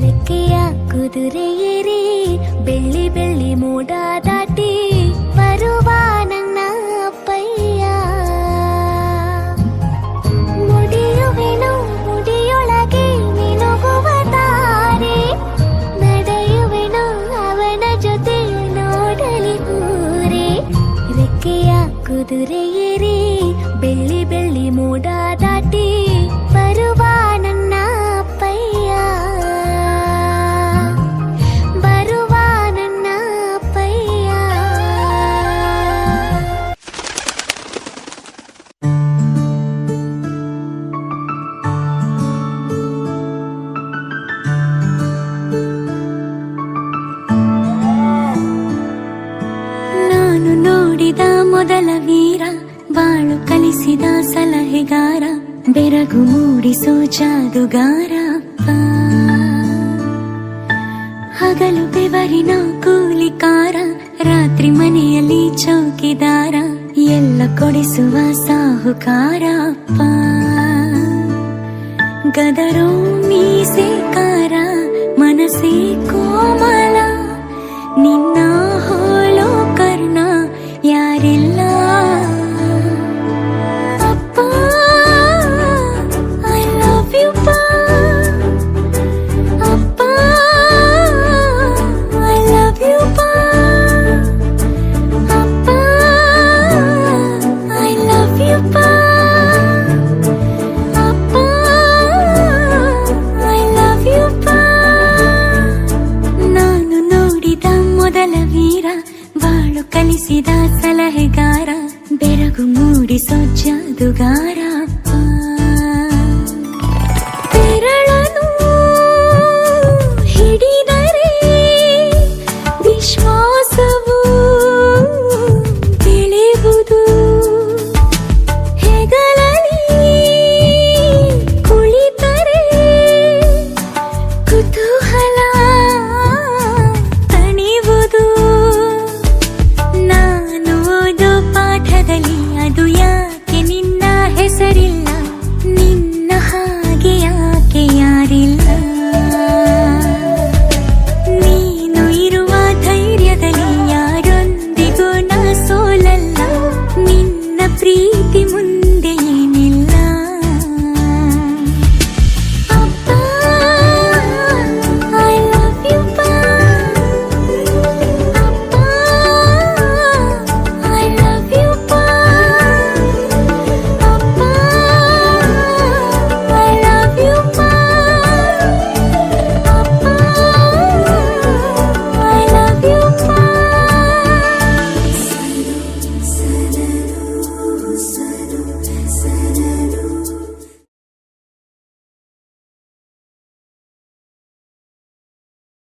ರೆಕ್ಕೆಯ ಕುದುರೆಯೇರಿ ಬೆಳ್ಳಿ ಬೆಳ್ಳಿ ಮೋಡ ದಾಟಿ ಬರುವ ನನ್ನ ಅಪ್ಪಯ್ಯ. ಮುಡಿಯುವೆನು ಮುಡಿಯೊಳಗೆ ಮಿನುಗುವ ತಾರೆ, ನಡೆಯುವೆನು ಅವನ ಜೊತೆ ನೋಡಲಿ ಊರೇ. ರೆಕ್ಕೆಯ ಕುದುರೆಯೇರಿ ಬೆಳ್ಳಿ ಬೆಳ್ಳಿ ಮೋಡ ದಾಟಿ ಬರುವ ನನ್ನ ಅಪ್ಪಯ್ಯ, ಬರುವ ನನ್ನ ಅಪ್ಪಯ್ಯ. ನಾನು ನೋಡಿದ ಮೊದಲ ವೀರ, ಬಾಳು ಕಲಿಸಿದ ಸಲಹೆಗಾರ, ಬೆರಗು ಮೂಡಿಸೋ ಜಾದುಗಾರ ಅಪ್ಪ. ಹಗಲು ಬೆವರಿನ ಕೂಲಿಕಾರ, ರಾತ್ರಿ ಮನೆಯಲ್ಲಿ ಚೌಕಿದಾರ, ಎಲ್ಲ ಕೊಡಿಸುವ ಸಾಹುಕಾರ ಅಪ್ಪ. ಗದರೋ ಮೀಸೆಕಾರ, ಮನಸ್ಸೇ ಕೋಮಲ, ನಿನ್ನ ಹೋಲೋ ಕರ್ಣ ಯಾರಿಲ್ಲ. ಬಾಳು ಕಲಿಸಿದ ಸಲಹೆಗಾರ, ಬೆರಗು ಮೂಡಿಸೋ ಜಾದುಗಾರ.